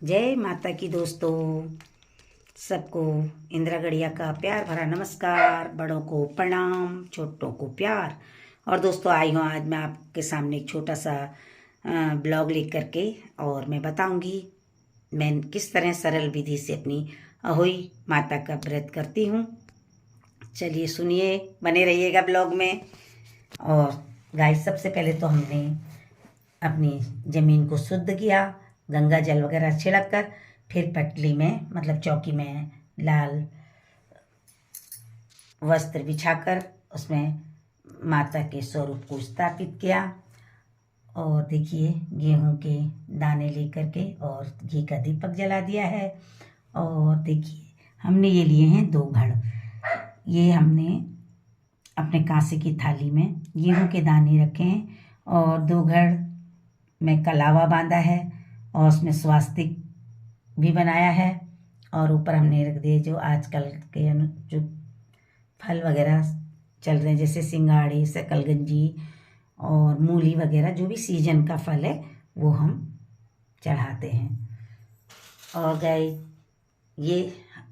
जय माता की दोस्तों। सबको इंदिरा गढ़िया का प्यार भरा नमस्कार। बड़ों को प्रणाम, छोटों को प्यार। और दोस्तों आई हूँ आज मैं आपके सामने एक छोटा सा ब्लॉग लेकर के, और मैं बताऊंगी मैं किस तरह सरल विधि से अपनी अहोई माता का व्रत करती हूँ। चलिए सुनिए, बने रहिएगा ब्लॉग में। और गाइस, सबसे पहले तो हमने अपनी ज़मीन को शुद्ध किया, गंगा जल वगैरह छिड़क कर। फिर पटली में मतलब चौकी में लाल वस्त्र बिछाकर उसमें माता के स्वरूप को स्थापित किया। और देखिए, गेहूं के दाने लेकर के और घी का दीपक जला दिया है। और देखिए, हमने ये लिए हैं 2 घड़। ये हमने अपने कांसे की थाली में गेहूं के दाने रखे हैं और 2 घड़ में कलावा बांधा है और उसमें स्वास्तिक भी बनाया है। और ऊपर हमने रख दिए जो आजकल के जो फल वगैरह चल रहे हैं, जैसे सिंगाड़े, शकलगंजी और मूली वगैरह, जो भी सीजन का फल है वो हम चढ़ाते हैं। और गाय, ये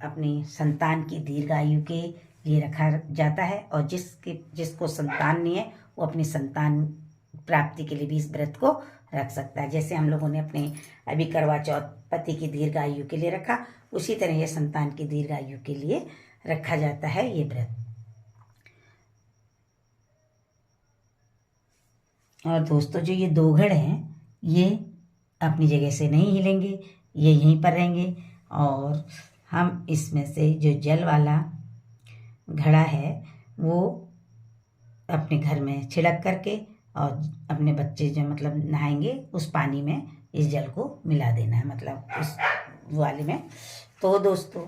अपनी संतान की दीर्घायु के लिए रखा जाता है। और जिसको संतान नहीं है वो अपनी संतान प्राप्ति के लिए भी इस व्रत को रख सकता है। जैसे हम लोगों ने अपने अभी करवा चौथ पति की दीर्घायु के लिए रखा, उसी तरह ये संतान की दीर्घायु के लिए रखा जाता है ये व्रत। और दोस्तों, जो ये 2 घड़ हैं ये अपनी जगह से नहीं हिलेंगे, ये यहीं पर रहेंगे। और हम इसमें से जो जल वाला घड़ा है वो अपने घर में छिड़क करके और अपने बच्चे जो मतलब नहाएंगे उस पानी में इस जल को मिला देना है, मतलब उस वाले में। तो दोस्तों,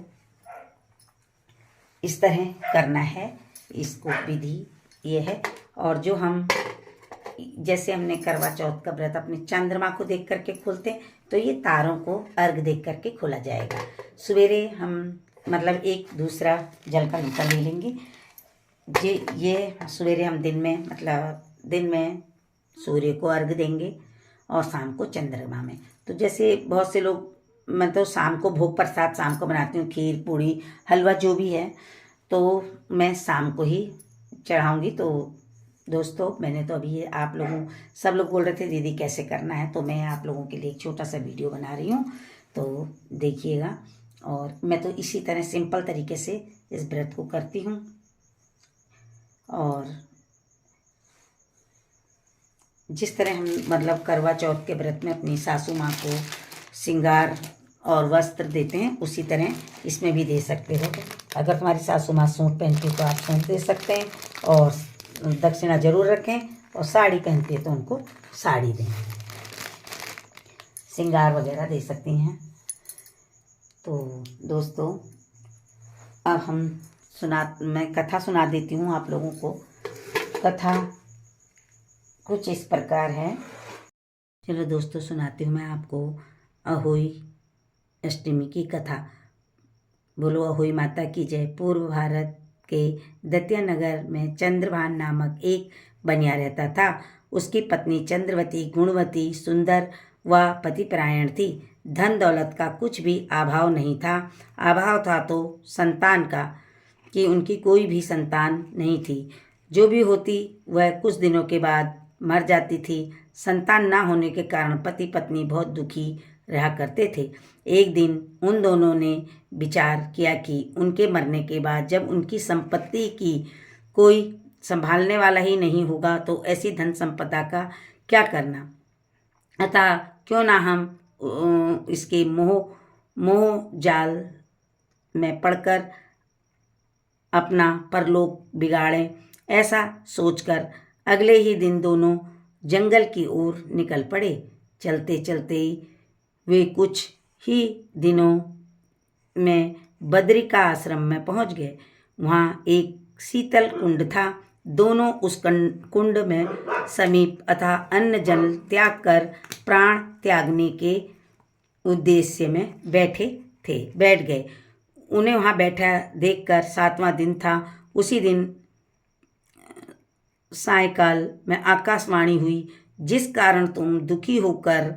इस तरह करना है इसको, विधि ये है। और जो हम जैसे हमने करवा चौथ का व्रत अपने चंद्रमा को देख करके खोलते हैं, तो ये तारों को अर्घ देख करके खोला जाएगा। सवेरे हम मतलब एक दूसरा जल का लोटा ले लेंगे। ये सवेरे हम दिन में सूर्य को अर्घ देंगे और शाम को चंद्रमा में। तो जैसे बहुत से लोग, मैं तो शाम को भोग प्रसाद शाम को बनाती हूँ, खीर पूड़ी हलवा जो भी है, तो मैं शाम को ही चढ़ाऊँगी। तो दोस्तों, मैंने तो अभी आप लोगों सब लोग बोल रहे थे दीदी कैसे करना है, तो मैं आप लोगों के लिए एक छोटा सा वीडियो बना रही हूँ, तो देखिएगा। और मैं तो इसी तरह सिंपल तरीके से इस व्रत को करती हूँ। और जिस तरह हम मतलब करवा चौथ के व्रत में अपनी सासू माँ को श्रृंगार और वस्त्र देते हैं, उसी तरह इसमें भी दे सकते हो। अगर तुम्हारी सासू माँ सूट पहनती है तो आप सूट दे सकते हैं और दक्षिणा जरूर रखें। और साड़ी पहनती है तो उनको साड़ी दें, श्रृंगार वगैरह दे सकती हैं। तो दोस्तों, अब मैं कथा सुना देती हूँ आप लोगों को। कथा कुछ इस प्रकार है। चलो दोस्तों, सुनाती हूँ मैं आपको अहोई अष्टमी की कथा। बोलो अहोई माता की जय। पूर्व भारत के दतिया नगर में चंद्रभान नामक एक बनिया रहता था। उसकी पत्नी चंद्रवती गुणवती, सुंदर व पतिपरायण थी। धन दौलत का कुछ भी अभाव नहीं था। अभाव था तो संतान का, कि उनकी कोई भी संतान नहीं थी। जो भी होती वह कुछ दिनों के बाद मर जाती थी। संतान ना होने के कारण पति पत्नी बहुत दुखी रहा करते थे। एक दिन उन दोनों ने विचार किया कि उनके मरने के बाद जब उनकी संपत्ति की कोई संभालने वाला ही नहीं होगा तो ऐसी धन संपदा का क्या करना। अतः क्यों ना हम इसके मोह जाल में पड़कर अपना परलोक बिगाड़ें। ऐसा सोचकर अगले ही दिन दोनों जंगल की ओर निकल पड़े। चलते चलते वे कुछ ही दिनों में बद्री का आश्रम में पहुंच गए। वहाँ एक शीतल कुंड था। दोनों उस कुंड में समीप अथवा अन्न जल त्याग कर प्राण त्यागने के उद्देश्य में बैठ गए। उन्हें वहाँ बैठा देखकर 7वां दिन था। उसी दिन सायंकाल में आकाशवाणी हुई, जिस कारण तुम दुखी होकर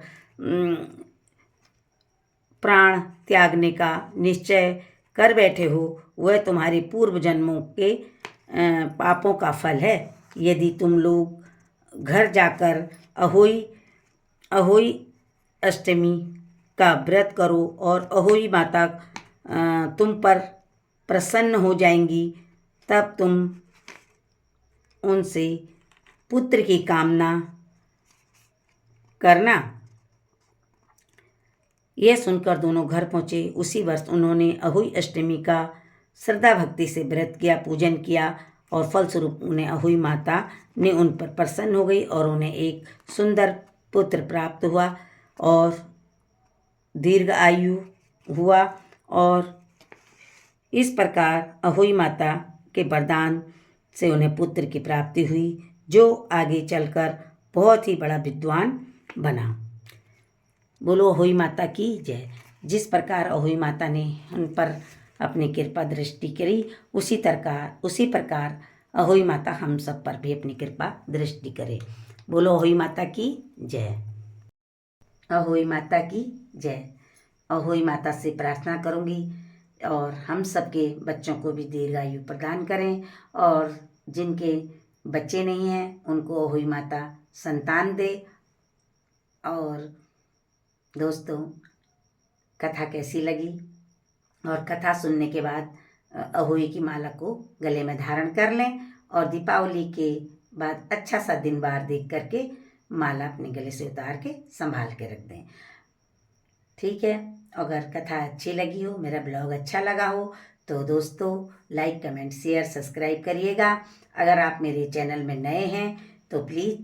प्राण त्यागने का निश्चय कर बैठे हो वह तुम्हारे पूर्व जन्मों के पापों का फल है। यदि तुम लोग घर जाकर अहोई अष्टमी का व्रत करो और अहोई माता तुम पर प्रसन्न हो जाएंगी, तब तुम उनसे पुत्र की कामना करना। यह सुनकर दोनों घर पहुँचे। उसी वर्ष उन्होंने अहोई अष्टमी का श्रद्धा भक्ति से व्रत किया, पूजन किया और फलस्वरूप उन्हें अहोई माता ने उन पर प्रसन्न हो गई और उन्हें एक सुंदर पुत्र प्राप्त हुआ और दीर्घ आयु हुआ। और इस प्रकार अहोई माता के वरदान से उन्हें पुत्र की प्राप्ति हुई, जो आगे चलकर बहुत ही बड़ा विद्वान बना। बोलो अहोई माता की जय। जिस प्रकार अहोई माता ने उन पर अपनी कृपा दृष्टि करी, उसी प्रकार अहोई माता हम सब पर भी अपनी कृपा दृष्टि करे। बोलो अहोई माता की जय। अहोई माता की जय। अहोई माता से प्रार्थना करूंगी और हम सबके बच्चों को भी दीर्घायु प्रदान करें, और जिनके बच्चे नहीं हैं उनको अहोई माता संतान दे। और दोस्तों, कथा कैसी लगी? और कथा सुनने के बाद अहोई की माला को गले में धारण कर लें और दीपावली के बाद अच्छा सा दिन बार देख करके माला अपने गले से उतार के संभाल के रख दें। ठीक है। अगर कथा अच्छी लगी हो, मेरा ब्लॉग अच्छा लगा हो, तो दोस्तों लाइक, कमेंट, शेयर, सब्सक्राइब करिएगा। अगर आप मेरे चैनल में नए हैं तो प्लीज़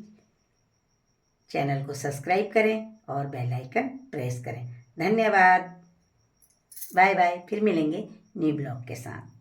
चैनल को सब्सक्राइब करें और बेल आइकन प्रेस करें। धन्यवाद। Bye bye. फिर मिलेंगे न्यू ब्लॉग के साथ।